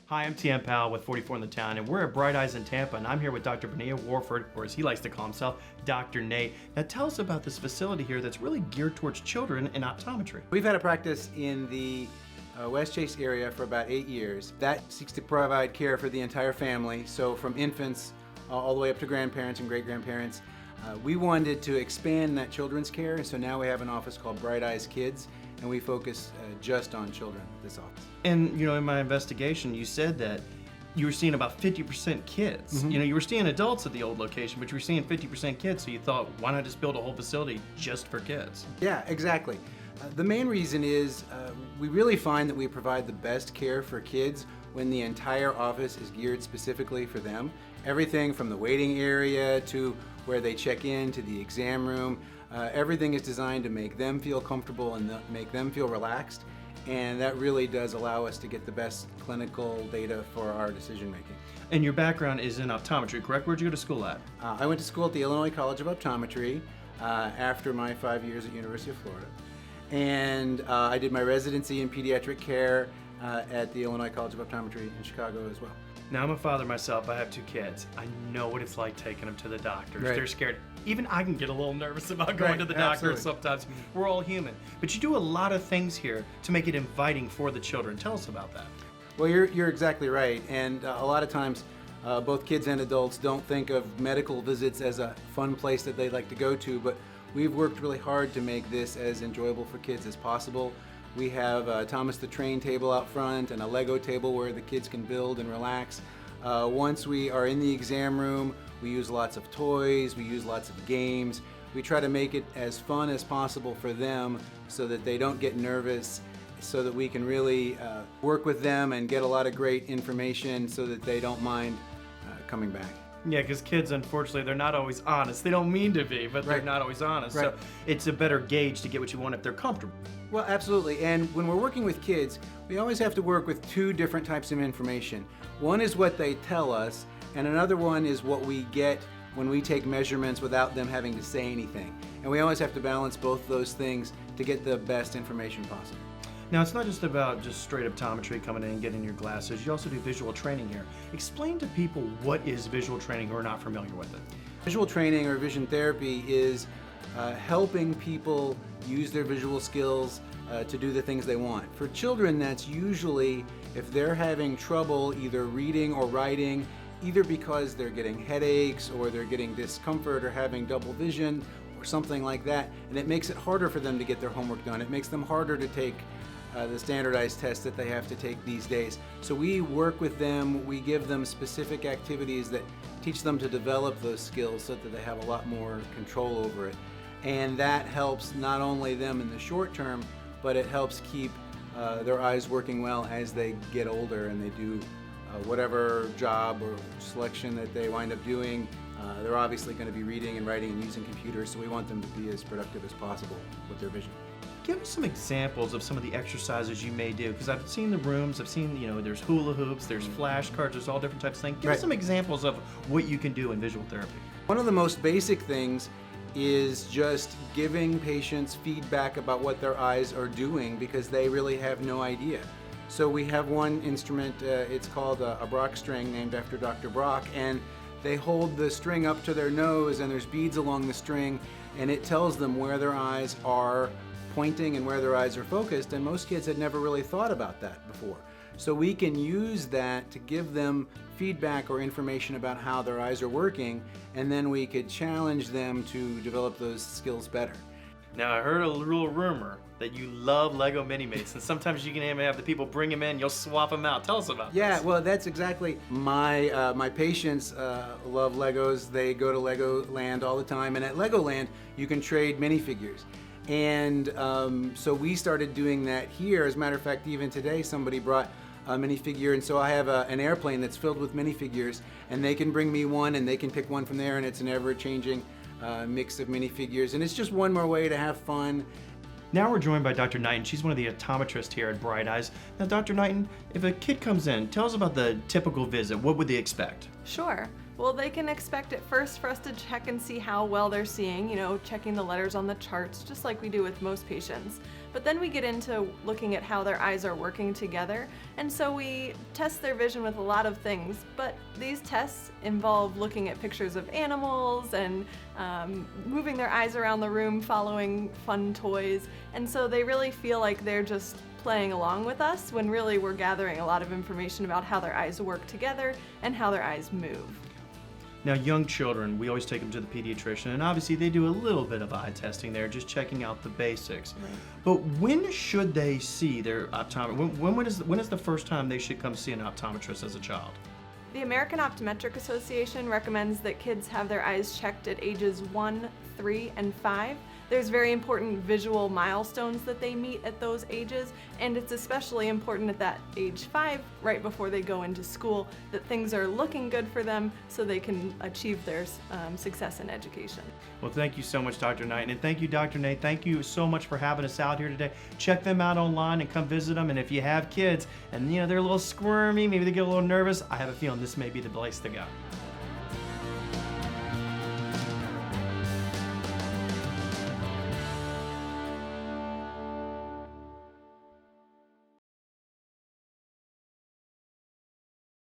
Hi, I'm TM Powell with 44 in the Town, and we're at Bright Eyes in Tampa, and I'm here with Dr. Benia Warford, or as he likes to call himself, Dr. Nate. Now tell us about this facility here that's really geared towards children in optometry. We've had a practice in the West Chase area for about 8 years. That seeks to provide care for the entire family, so from infants all the way up to grandparents and great-grandparents. We wanted to expand that children's care, and so now we have an office called Bright Eyes Kids, and we focus just on children at this office. And, in my investigation, you said that you were seeing about 50% kids. Mm-hmm. You were seeing adults at the old location, but you were seeing 50% kids, so you thought, why not just build a whole facility just for kids? Yeah, exactly. The main reason is we really find that we provide the best care for kids when the entire office is geared specifically for them. Everything from the waiting area to where they check in to the exam room, everything is designed to make them feel comfortable and make them feel relaxed. And that really does allow us to get the best clinical data for our decision making. And your background is in optometry, correct? Where'd you go to school at? I went to school at the Illinois College of Optometry after my 5 years at University of Florida. And I did my residency in pediatric care at the Illinois College of Optometry in Chicago as well. Now, I'm a father myself. I have 2 kids. I know what it's like taking them to the doctors. Right. They're scared. Even I can get a little nervous about going to the doctor sometimes. We're all human. But you do a lot of things here to make it inviting for the children. Tell us about that. Well, you're exactly right. And a lot of times, both kids and adults don't think of medical visits as a fun place that they like to go to, but we've worked really hard to make this as enjoyable for kids as possible. We have a Thomas the Train table out front and a Lego table where the kids can build and relax. Once we are in the exam room, we use lots of toys, we use lots of games. We try to make it as fun as possible for them so that they don't get nervous, so that we can really work with them and get a lot of great information so that they don't mind coming back. Yeah, because kids, unfortunately, they're not always honest. They don't mean to be, but they're not always honest. Right. So it's a better gauge to get what you want if they're comfortable. Well, absolutely. And when we're working with kids, we always have to work with 2 different types of information. One is what they tell us, and another one is what we get when we take measurements without them having to say anything. And we always have to balance both those things to get the best information possible. Now, it's not just about just straight optometry coming in and getting your glasses. You also do visual training here. Explain to people what is visual training who are not familiar with it. Visual training or vision therapy is helping people use their visual skills to do the things they want. For children, that's usually if they're having trouble either reading or writing, either because they're getting headaches or they're getting discomfort or having double vision or something like that, and it makes it harder for them to get their homework done. It makes them harder to take the standardized tests that they have to take these days. So we work with them, we give them specific activities that teach them to develop those skills so that they have a lot more control over it. And that helps not only them in the short term, but it helps keep their eyes working well as they get older and they do whatever job or selection that they wind up doing. They're obviously going to be reading and writing and using computers, so we want them to be as productive as possible with their vision. Give us some examples of some of the exercises you may do, because I've seen the rooms, I've seen, there's hula hoops, there's flashcards, there's all different types of things. Give us some examples of what you can do in visual therapy. One of the most basic things is just giving patients feedback about what their eyes are doing because they really have no idea. So we have one instrument, it's called a Brock string named after Dr. Brock, and they hold the string up to their nose and there's beads along the string and it tells them where their eyes are pointing and where their eyes are focused, and most kids had never really thought about that before. So we can use that to give them feedback or information about how their eyes are working, and then we could challenge them to develop those skills better. Now, I heard a little rumor that you love Lego Mini-Mates, and sometimes you can even have the people bring them in, you'll swap them out. Tell us about this. Yeah, well, that's exactly my patients love Legos. They go to Legoland all the time, and at Legoland, you can trade minifigures. And so we started doing that here. As a matter of fact, even today, somebody brought a minifigure, and so I have an airplane that's filled with minifigures, and they can bring me one, and they can pick one from there, and it's an ever-changing mix of minifigures, and it's just one more way to have fun. Now we're joined by Dr. Knighton. She's one of the optometrists here at Bright Eyes. Now, Dr. Knighton, if a kid comes in, tell us about the typical visit. What would they expect? Sure. Well, they can expect at first for us to check and see how well they're seeing, checking the letters on the charts, just like we do with most patients. But then we get into looking at how their eyes are working together, and so we test their vision with a lot of things. But these tests involve looking at pictures of animals and moving their eyes around the room, following fun toys, and so they really feel like they're just playing along with us when really we're gathering a lot of information about how their eyes work together and how their eyes move. Now, young children, we always take them to the pediatrician, and obviously they do a little bit of eye testing there, just checking out the basics. Right. But when should they see their optometrist? When is the first time they should come see an optometrist as a child? The American Optometric Association recommends that kids have their eyes checked at ages 1, 3, and 5. There's very important visual milestones that they meet at those ages, and it's especially important at that age 5, right before they go into school, that things are looking good for them so they can achieve their success in education. Well, thank you so much, Dr. Knight, and thank you, Dr. Nate. Thank you so much for having us out here today. Check them out online and come visit them, and if you have kids and they're a little squirmy, maybe they get a little nervous, I have a feeling this may be the place to go.